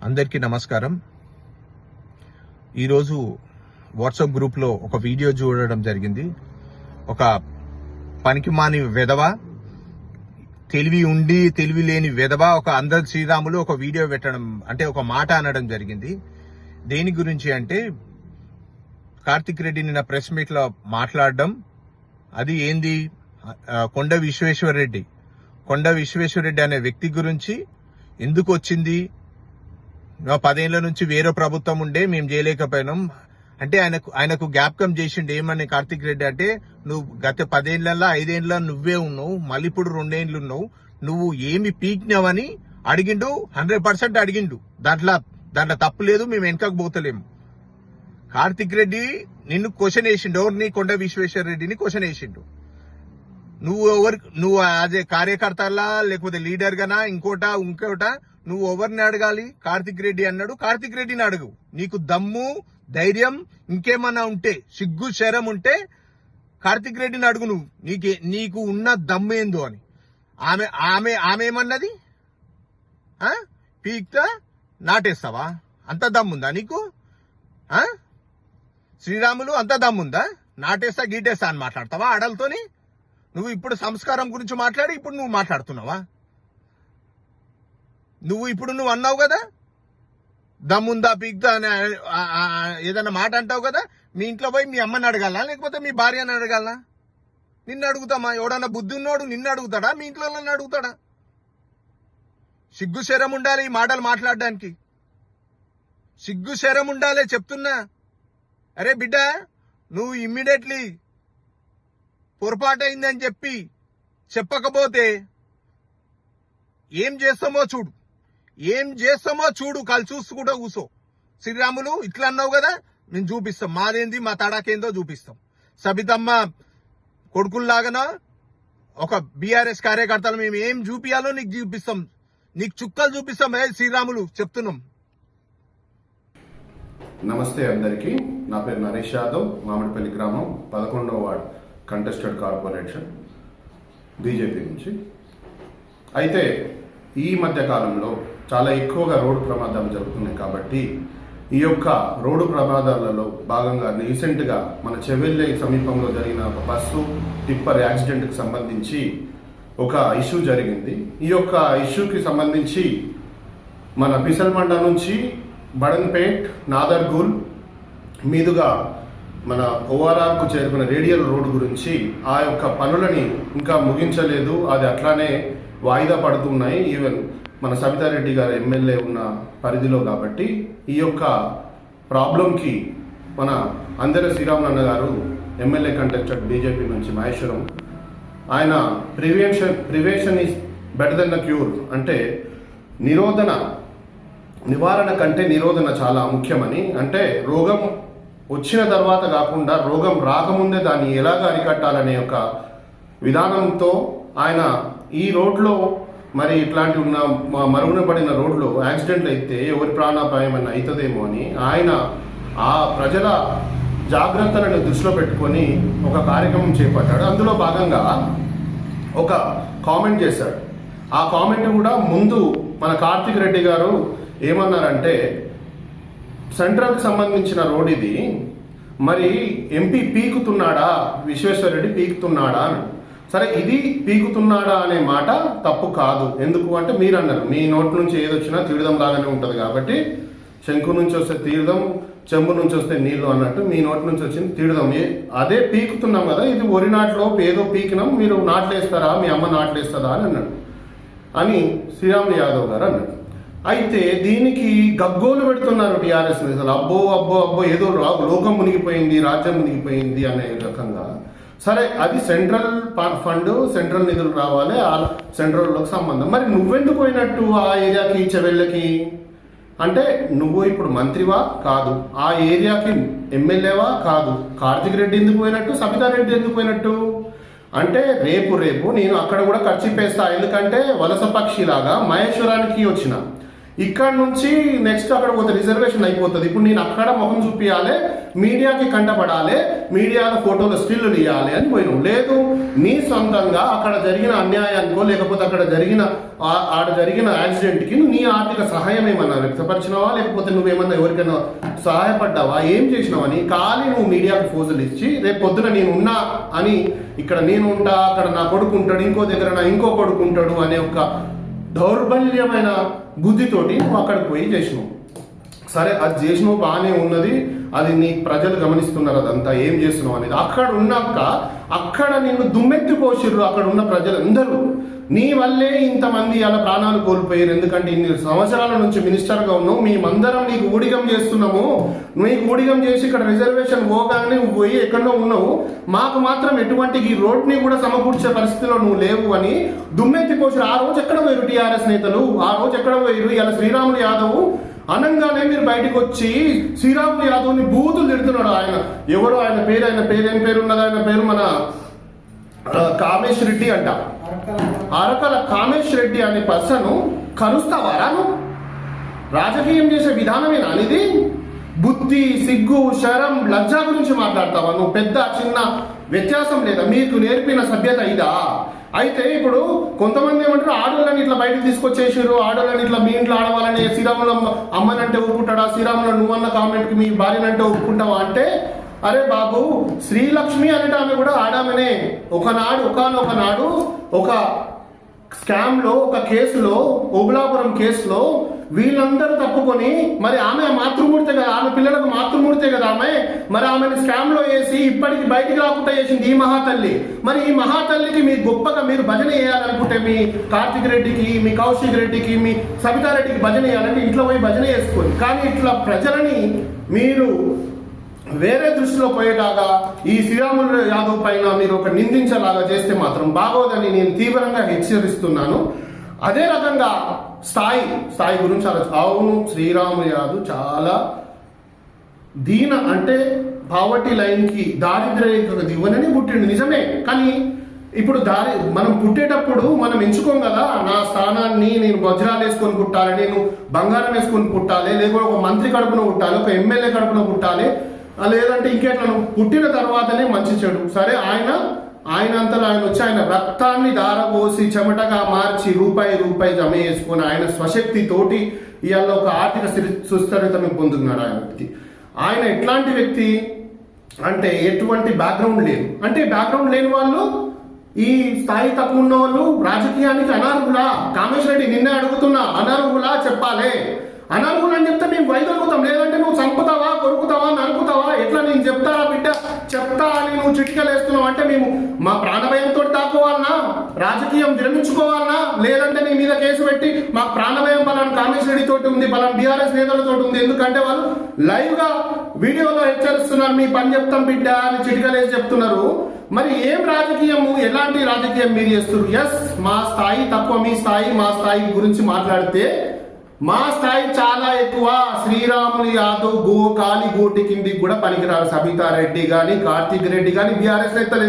అందరికీ నమస్కారం. ఈరోజు వాట్సాప్ గ్రూప్లో ఒక వీడియో చూడడం జరిగింది. ఒక పనికిమాని వెధవ, తెలివి ఉండి తెలివి లేని వెధవ ఒక అందరు శ్రీరాములు ఒక వీడియో పెట్టడం, అంటే ఒక మాట అనడం జరిగింది. దేని గురించి అంటే కార్తిక్ రెడ్డి నిన్న ప్రెస్ మీట్లో మాట్లాడడం. అది ఏంది, కొండ విశ్వేశ్వరరెడ్డి అనే వ్యక్తి గురించి ఎందుకు వచ్చింది, 10 ఏళ్ల నుంచి వేరే ప్రభుత్వం ఉండే మేము చేయలేకపోయినాం అంటే ఆయనకు జ్ఞాపకం చేసిండు. ఏమని కార్తిక్ రెడ్డి అంటే, నువ్వు గత 10 ఏళ్లలో 5 ఏళ్ళ నువ్వే ఉన్నావు, మళ్ళీ ఇప్పుడు 2 ఏళ్ళు ఉన్నావు, నువ్వు ఏమి పీక్నావని అడిగిండు. 100% అడిగిండు. దాంట్లో తప్పు లేదు, మేము వెనకకు పోతలేము. కార్తిక్ రెడ్డి నిన్ను క్వశ్చన్ వేసిండు. ఎవరిని? కొండ విశ్వేశ్వర రెడ్డిని క్వశ్చన్ వేసిండు. నువ్వు అదే కార్యకర్తలా లేకపోతే లీడర్ గానా ఇంకోట నువ్వు ఎవరిని అడగాలి? కార్తిక్ రెడ్డి అన్నాడు. కార్తిక్ రెడ్డిని అడుగు. నీకు దమ్ము ధైర్యం ఇంకేమన్నా ఉంటే, సిగ్గు శరం ఉంటే కార్తిక్ రెడ్డిని అడుగు. నీకు ఉన్న దమ్ము ఏందో అని. ఆమె ఏమన్నది? పీక్తా నాటేస్తావా? అంత దమ్ముందా నీకు? శ్రీరాములు అంత దమ్ముందా? నాటేస్తా గీటేస్తా అని మాట్లాడతావా ఆడలతోని? నువ్వు ఇప్పుడు సంస్కారం గురించి మాట్లాడి ఇప్పుడు నువ్వు మాట్లాడుతున్నావా? నువ్వు అన్నావు కదా, దమ్ముందా పీక్దా అని ఏదైనా మాట అంటావు కదా. మీ ఇంట్లో పోయి మీ అమ్మని అడగాలా లేకపోతే మీ భార్యని అడగాలా? నిన్ను అడుగుతామా? ఎవడన్నా బుద్ధి ఉన్నోడు నిన్ను అడుగుతాడా? మీ ఇంట్లో అడుగుతాడా? సిగ్గు శరం ఉండాలి ఈ మాటలు మాట్లాడడానికి. సిగ్గు శరం ఉండాలి చెప్తున్నా. అరే బిడ్డ, నువ్వు ఇమ్మీడియట్లీ పొరపాటు అయిందని చెప్పకపోతే ఏం చేస్తామో చూడు. కాలు చూస్తూ కూడా కూసో. శ్రీరాములు ఇట్లా అన్నావు కదా, నేను చూపిస్తాం. మాదేంది, మా తడాకేందో చూపిస్తాం. సబితమ్మ కొడుకుల్లాగానా ఒక బీఆర్ఎస్ కార్యకర్తలు మేము ఏం చూపియాలో నీకు చూపిస్తాం. నీకు చుక్కలు చూపిస్తాం. శ్రీరాములు చెప్తున్నాం. నమస్తే అందరికీ. నా పేరు నరేష్ యాదవ్, మామిడిపల్లి గ్రామం, 11వ వార్డ్ కంటెస్టెడ్ కార్పొరేషన్, బీజేపీ నుంచి. అయితే ఈ మధ్య కాలంలో చాలా ఎక్కువగా రోడ్డు ప్రమాదాలు జరుగుతున్నాయి. కాబట్టి ఈ యొక్క రోడ్డు ప్రమాదాలలో భాగంగా రీసెంట్గా మన చెవెల్లి సమీపంలో జరిగిన ఒక బస్సు టిప్పర్ యాక్సిడెంట్కి సంబంధించి ఒక ఇష్యూ జరిగింది. ఈ యొక్క ఇష్యూకి సంబంధించి మన పిసల్మండ నుంచి బడన్పేట్ నాదర్గూల్ మీదుగా మన ఓఆర్ఆర్కు చేరుకున్న రేడియల్ రోడ్డు గురించి ఆ యొక్క పనులని ఇంకా ముగించలేదు. అది అట్లానే వాయిదా పడుతున్నాయి. ఈవెన్ మన సబితారెడ్డి గారు ఎమ్మెల్యే ఉన్న పరిధిలో. కాబట్టి ఈ యొక్క ప్రాబ్లంకి మన అందరి శ్రీరాములన్న గారు ఎమ్మెల్యే కంటెస్టెడ్ బీజేపీ నుంచి మహేశ్వరం, ఆయన prevention is better than the cure అంటే నివారణ కంటే నిరోధన చాలా ముఖ్యమని. అంటే రోగం వచ్చిన తర్వాత కాకుండా రోగం రాకముందే దాన్ని ఎలాగ అరికట్టాలనే ఒక విధానంతో ఆయన ఈ రోడ్లో మరి ఇట్లాంటి ఉన్న మరుగున పడిన రోడ్లో యాక్సిడెంట్లు అయితే ఎవరి ప్రాణాపాయం అని అవుతుందేమో అని ఆయన ఆ ప్రజల జాగ్రత్తలను దృష్టిలో పెట్టుకొని ఒక కార్యక్రమం చేపట్టాడు. అందులో భాగంగా ఒక కామెంట్ చేశాడు. ఆ కామెంట్ కూడా ముందు మన కార్తిక్ రెడ్డి గారు ఏమన్నారంటే, సెంట్రల్కి సంబంధించిన రోడ్ ఇది, మరి ఎంపీ పీకుతున్నాడా, విశ్వేశ్వరరెడ్డి పీకుతున్నాడా అని. సరే, ఇది పీకుతున్నాడా అనే మాట తప్పు కాదు. ఎందుకు అంటే మీరు అన్నారు, మీ నోటి నుంచి ఏదొచ్చినా తీర్థం లాగానే ఉంటుంది. కాబట్టి శంకు నుంచి వస్తే తీర్థం, చెంబు నుంచి వస్తే నీళ్లు అన్నట్టు మీ నోటి నుంచి వచ్చింది తీర్థం. అదే పీకుతున్నాం కదా, ఇది వరి నాట్లో ఏదో పీకినాం, మీరు నాట్లేస్తారా, మీ అమ్మ నాట్లేస్తుందా అని అన్నాడు అని శ్రీరాములు యాదవ్ గారు అన్నాడు. అయితే దీనికి గగ్గోలు పెడుతున్నారు టీఆర్ఎస్ నేతలు. అబ్బో ఏదో లోకం మునిగిపోయింది, రాజ్యం మునిగిపోయింది అనే రకంగా. సరే, అది సెంట్రల్ ఫండ్, సెంట్రల్ నిధులు రావాలి, ఆ సెంట్రల్లోకి సంబంధం. మరి నువ్వెందుకు పోయినట్టు ఆ ఏరియాకి, చెవెళ్ళకి? అంటే నువ్వు ఇప్పుడు మంత్రివా? కాదు. ఆ ఏరియాకి ఎమ్మెల్యేవా? కాదు. కార్తిక్ రెడ్డి ఎందుకు పోయినట్టు? సబితారెడ్డి ఎందుకు పోయినట్టు? అంటే రేపు నేను అక్కడ కూడా ఖర్చు పేస్తా. ఎందుకంటే వలస పక్షిలాగా మహేశ్వరానికి వచ్చిన ఇక్కడ నుంచి నెక్స్ట్ అక్కడ పోతే రిజర్వేషన్ అయిపోతుంది. ఇప్పుడు నేను అక్కడ ముఖం చూపించాలి, మీడియాకి కంటపడాలి, మీడియాలో ఫోటోలు స్టిల్లు ఇవ్వాలి అని పోయినావు. లేదు, నీ సొంతంగా అక్కడ జరిగిన అన్యాయానికో లేకపోతే అక్కడ జరిగిన యాక్సిడెంట్కి నీ ఆర్థిక సహాయం ఏమన్నా వ్యక్తపరిచినావా, లేకపోతే నువ్వేమన్నా ఎవరికైనా సహాయపడ్డావా, ఏం చేసినావని ఖాళీ నువ్వు మీడియాకి ఫోజులు ఇచ్చి రేపు పొద్దున నేను ఉన్నా అని, ఇక్కడ నేను ఉంటా, అక్కడ నా కొడుకు ఉంటాడు, ఇంకో దగ్గర నా ఇంకో కొడుకు ఉంటాడు అనే ఒక దౌర్బల్యమైన బుద్ధితోటి నువ్వు అక్కడికి పోయి చేసినావు. సరే, అది చేసినావు బాగానే ఉన్నది, అది నీ ప్రజలు గమనిస్తున్నారు అదంతా ఏం చేస్తున్నావు అనేది. అక్కడ ఉన్నాక అక్కడ నిన్ను దుమ్మెత్తి పోసిర్రు అక్కడ ఉన్న ప్రజలందరూ. నీ వల్లే ఇంతమంది అలా ప్రాణాలు కోల్పోయారు. ఎందుకంటే ఇన్ని సంవత్సరాల నుంచి మినిస్టర్గా ఉన్నావు, మేమందరం నీకు ఊడిగం చేస్తున్నాము, నీకు ఊడిగం చేసి ఇక్కడ రిజర్వేషన్ పోగానే నువ్వు పోయి ఎక్కడో ఉన్నావు, మాకు మాత్రం ఎటువంటి ఈ రోడ్ని కూడా సమకూర్చే పరిస్థితిలో నువ్వు లేవు అని దుమ్మెత్తి పోసారు. ఆ రోజు ఎక్కడ పోయారు టీఆర్ఎస్ నేతలు, ఆ రోజు ఎక్కడ పోయారు? ఇలా శ్రీరాములు యాదవ్ అనంగానే మీరు బయటకు వచ్చి శ్రీరాములు యాదవ్ని బూతులు తిడుతున్నాడు. ఎవరు ఆయన పేరు ఏం పేరు ఉన్నది, ఆయన పేరు మన కామేష్ రెడ్డి అంట. అరకల కామేష్ రెడ్డి అనే పర్సన్ కలుస్తావారా? రాజకీయం చేసే విధానమేనా అనేది? బుద్ధి, సిగ్గు, శరం, లజ్జ గురించి మాట్లాడతావా నువ్వు? పెద్ద చిన్న వ్యత్యాసం లేదా? మీకు నేర్పిన సభ్యత ఇదా? అయితే ఇప్పుడు కొంతమంది ఏమంటారు, ఆడవాళ్ళని ఇట్లా బయటకు తీసుకొచ్చేసారు, ఆడవాళ్ళని ఇట్లా మీ ఇంట్లో ఆడవాళ్ళని శ్రీరాములు అమ్మనంటే ఒప్పుకుంటాడా, శ్రీరాములు నువ్వన్న కామెంట్కి మీ భార్యనంటే ఒప్పుకుంటావా అంటే, అరే బాబు, శ్రీలక్ష్మి అనేట ఆమె కూడా ఆడామనే. ఒకనాడు ఒక స్కామ్లో, ఒక కేసులో, ఓబులాపురం కేసులో వీళ్ళందరూ తప్పుకొని, మరి ఆమె మాతృమూర్తే కదా, ఆమె పిల్లలకు మాతృమూర్తే కదా ఆమె, మరి ఆమెను స్కామ్లో వేసి ఇప్పటికి బయటికి రాకుండా చేసింది ఈ మహాతల్లి. మరి ఈ మహాతల్లికి మీ గొప్పగా మీరు భజన చేయాలనుకుంటే, మీ కార్తిక్ రెడ్డికి, మీ కౌశిక్ రెడ్డికి, మీ సబితారెడ్డికి భజన చేయాలంటే ఇంట్లో పోయి భజన చేసుకోండి. కానీ ఇట్లా ప్రజలని మీరు వేరే దృష్టిలో పోయేలాగా ఈ శ్రీరాములు యాదవ్ పైన మీరు ఒక నిందించేలాగా చేస్తే మాత్రం బాగోదని నేను తీవ్రంగా హెచ్చరిస్తున్నాను. అదే రకంగా స్థాయి గురించి అవును, శ్రీరాములు యాదవ్ చాలా అంటే పావర్టీ లైన్కి, దారిద్ర్య దివ్వనని పుట్టిండు నిజమే. కానీ ఇప్పుడు మనం పుట్టేటప్పుడు మనం ఎంచుకోం కదా, నా స్థానాన్ని నేను వజ్రాలు వేసుకొని పుట్టాలి, నేను బంగారం వేసుకొని పుట్టాలి, లేకపోతే ఒక మంత్రి కడుపున పుట్టాలి, ఒక ఎమ్మెల్యే కడుపున పుట్టాలి, లేదంటే ఇంకెట్లా పుట్టిన తర్వాతనే మంచి చెడు. సరే, ఆయన అంతలో ఆయన వచ్చి ఆయన రక్తాన్ని దారపోసి చెమటగా మార్చి రూపాయి జమ చేసుకొని ఆయన స్వశక్తితోటి ఇవాళ ఒక ఆర్థిక సుస్థిరతను పొందుతున్నాడు ఆయన వ్యక్తి. ఆయన ఎట్లాంటి వ్యక్తి అంటే ఎటువంటి బ్యాక్గ్రౌండ్ లేదు. అంటే బ్యాక్గ్రౌండ్ లేని వాళ్ళు, ఈ స్థాయి తక్కువ ఉన్న వాళ్ళు రాజకీయానికి అనర్హులా? కామేష్ రెడ్డి నిన్నే అడుగుతున్నా, అనర్హులా చెప్పాలి. అనర్హులు అని చెప్తే మేము వైదొలుగుతాం, లేదంటే నువ్వు చంపుతావా, కొరుకుతావా, నరుకుతావా, ఎట్లా నేను చెప్తారా బిడ్డ, చెప్తా అని నువ్వు చిటికలేస్తున్నావు అంటే మేము మా ప్రాణభయంతో దాక్కోవాలనా, రాజకీయం విరమించుకోవాలనా, లేదంటే నీ మీద కేసు పెట్టి మాకు ప్రాణభయం పలానా కామేష్ రెడ్డి తోటి ఉంది, పలానా బీఆర్ఎస్ నేతలతో ఉంది, ఎందుకంటే వాళ్ళు లైవ్ గా వీడియోలో హెచ్చరిస్తున్నారు, మీ పని చెప్తాం బిడ్డ అని చిటికలేసి చెప్తున్నారు. మరి ఏం రాజకీయము, ఎలాంటి రాజకీయం మీరు చేస్తున్నారు? ఎస్, మా స్థాయి తక్కువ, మీ స్థాయి మా స్థాయి గురించి మాట్లాడితే మా స్థాయి చాలా ఎక్కువ. శ్రీరాములు యాదవ్ కాలి గోటి కిందికి కూడా పనికిరారు సబితారెడ్డి కానీ, కార్తిక్ రెడ్డి కానీ, బీఆర్ఎస్ నేతలు.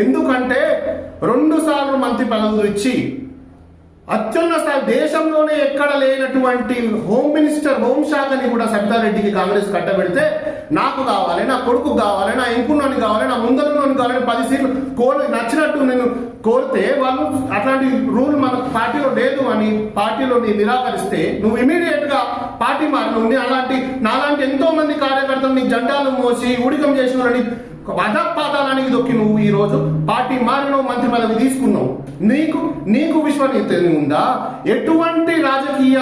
ఎందుకంటే 2 సార్లు మంత్రి పదవులు ఇచ్చి అత్యున్నత స్థాయి, దేశంలోనే ఎక్కడ లేనటువంటి హోంశాఖని కూడా సబితారెడ్డికి కాంగ్రెస్ కట్టబెడితే, నాకు కావాలి, నా కొడుకు కావాలి, నా ఎంకున్నోని కావాలి, నా ముందరున్నోని కావాలని 10 సీట్లు నచ్చినట్టు నేను కోరితే, వాళ్ళు అట్లాంటి రూల్ మన పార్టీలో లేదు అని పార్టీలో నిరాకరిస్తే నువ్వు ఇమీడియట్ గా పార్టీ మారిన నాలాంటి ఎంతో మంది కార్యకర్తలు నీ జెండాలు మోసి ఊడికం చేసిన వాళ్ళని అధపాతాలానికి దొక్కి నువ్వు ఈ రోజు పార్టీ మారినవు, మంత్రి పదవి తీసుకున్నావు. నీకు విశ్వనీయత ఉందా? ఎటువంటి రాజకీయ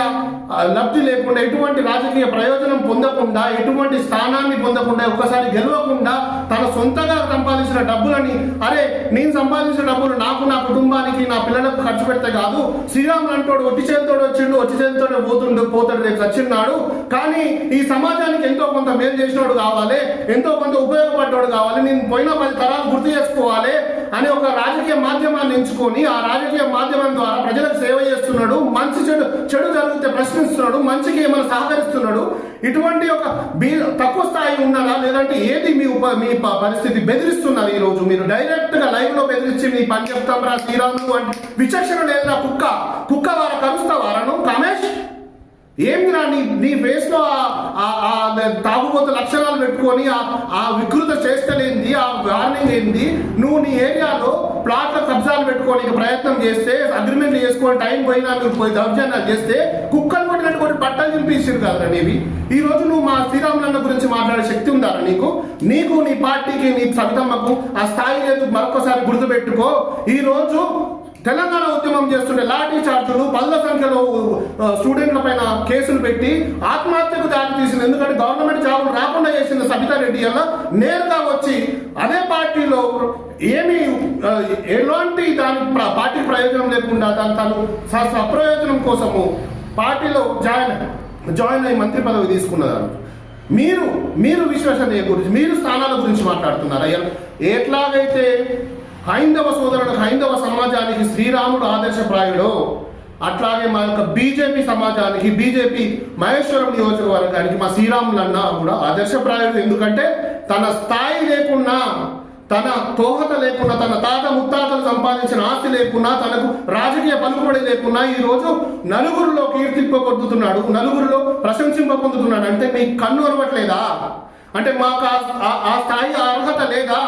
లబ్ధి లేకుండా, ఎటువంటి రాజకీయ ప్రయోజనం పొందకుండా, ఎటువంటి స్థానాన్ని పొందకుండా, ఒక్కసారి గెలవకుండా తన సొంతగా సంపాదించిన డబ్బులని, అరే నేను సంపాదించిన డబ్బులు నాకు, నా కుటుంబానికి, నా పిల్లలకు ఖర్చు పెడితే కాదు, శ్రీరాములు అంటోడు ఒట్టి చేతితోడు వచ్చిండు, వచ్చి చేతితోనే పోతాడు, రేపు వచ్చిన్నాడు. కానీ ఈ సమాజానికి ఎంతో కొంత మేలు చేసినోడు కావాలి, ఎంతో కొంత ఉపయోగపడ్డాడు కావాలి, నేను పోయిన 10 తరాలు గుర్తు చేసుకోవాలి అని ఒక రాజకీయ మాధ్యమాన్ని ఎంచుకొని ఆ రాజకీయ మాధ్యమం ద్వారా ప్రజలకు సేవ చేస్తున్నాడు, మంచి చెడు జరిగితే ప్రశ్నిస్తున్నాడు, మంచికి ఏమైనా సహకరిస్తున్నాడు. ఇటువంటి ఒక తక్కువ స్థాయి ఉన్నదా, లేదంటే ఏది మీ పరిస్థితి? బెదిరిస్తున్నారు. ఈ రోజు మీరు డైరెక్ట్ గా లైవ్ లో బెదిరించి మీ పని చెప్తాం రా శ్రీరాములు అంటే విచక్షణ లేదా? కుక్క వారు కలుస్తావారను కామేష్ ఏందిరా నీ ఫేస్ లో తాగుబోతు లక్షణాలు పెట్టుకొని ఆ వికృత చేష్టలేంది, ఆ వార్నింగ్ ఏంది? నువ్వు నీ ఏరియాలో ప్లాట్ల కబ్జాలు పెట్టుకోనికి ప్రయత్నం చేస్తే, అగ్రిమెంట్లు చేసుకొని టైం పోయినా మీరు పోయి దౌర్జన్యాలు చేస్తే కుక్కలు కొట్టినట్టు కొన్ని బట్టలు చింపించారు కదరా నీవి. ఈ రోజు నువ్వు మా శ్రీరాములన్న గురించి మాట్లాడే శక్తి ఉందారా నీకు నీ పార్టీకి, నీ సవితమ్మకు ఆ స్థాయి లేదు. మరొకసారి గుర్తుపెట్టుకో. ఈ రోజు తెలంగాణ ఉద్యమం చేస్తుండే లాఠీ చార్జులు, పదుల సంఖ్యలో స్టూడెంట్ల పైన కేసులు పెట్టి ఆత్మహత్యకు దారి తీసింది. ఎందుకంటే గవర్నమెంట్ జాబులు రాకుండా చేసిన సబితా రెడ్డి అలా నేరుగా వచ్చి అదే పార్టీలో ఎలాంటి దాని పార్టీ ప్రయోజనం లేకుండా తను స్వప్రయోజనం కోసము పార్టీలో జాయిన్ అయ్యి మంత్రి పదవి తీసుకున్నారు. మీరు విశ్వసనీయ గురించి, మీరు స్థానాల గురించి మాట్లాడుతున్నారు. ఎట్లాగైతే హైందవ సోదరులకు, హైందవ సమాజానికి శ్రీరాముడు ఆదర్శప్రాయుడో అట్లాగే మా యొక్క బీజేపీ సమాజానికి, బీజేపీ మహేశ్వరం నియోజకవర్గానికి మా శ్రీరాములన్న కూడా ఆదర్శప్రాయుడు. ఎందుకంటే తన స్థాయి లేకున్నా, తన తోహత లేకున్నా, తన తాత ముత్తాతలు సంపాదించిన ఆస్తి లేకున్నా, తనకు రాజకీయ పలుకుబడి లేకున్నా ఈరోజు నలుగురిలో కీర్తింపబొద్దుతున్నాడు, నలుగురిలో ప్రశంసింపబొందుతున్నాడు. అంటే మీకు కన్ను అరవట్లేదా? అంటే మాకు ఆ స్థాయి అర్హత లేదా?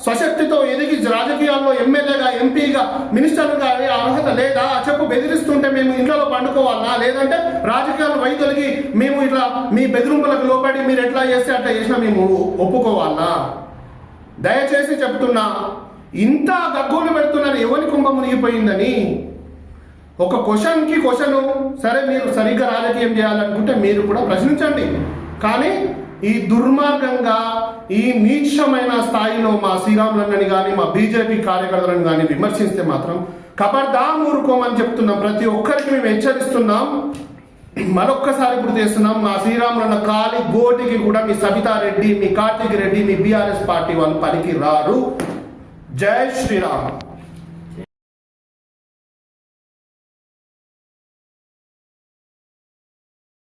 స్వశక్తితో ఎదిగి రాజకీయాల్లో ఎమ్మెల్యేగా, ఎంపీగా, మినిస్టర్గా అర్హత లేదా? చెప్పు. బెదిరిస్తుంటే మేము ఇంట్లో పండుకోవాలా? లేదంటే రాజకీయాలు వైదొలిగి మేము ఇట్లా మీ బెదిరింపులకు లోపడి మీరు ఎట్లా చేస్తే అట్లా చేసినా మేము ఒప్పుకోవాలా? దయచేసి చెప్తున్నా, ఇంత గగ్గోలు పెడుతున్నారు ఎవరి కుంభం మునిగిపోయిందని. ఒక క్వశ్చన్కి క్వశ్చను, సరే మీరు సరిగ్గా రాజకీయం చేయాలనుకుంటే మీరు కూడా ప్రశ్నించండి. కానీ ఈ దుర్మార్గంగా, ఈ నీచమైన స్థాయిలో మా శ్రీరాములన్నని కానీ, మా బీజేపీ కార్యకర్తలను కానీ విమర్శిస్తే మాత్రం ఖబర్దార్ ఊరుకోమని చెప్తున్నాం. ప్రతి ఒక్కరికి మేము హెచ్చరిస్తున్నాం. మరొక్కసారి గుర్తు చేస్తున్నాం, మా శ్రీరాములన్న కాలి గోటికి కూడా మీ సబితారెడ్డి, మీ కార్తీక్ రెడ్డి, మీ బీఆర్ఎస్ పార్టీ వాళ్ళు పనికి రారు. జై శ్రీరామ్.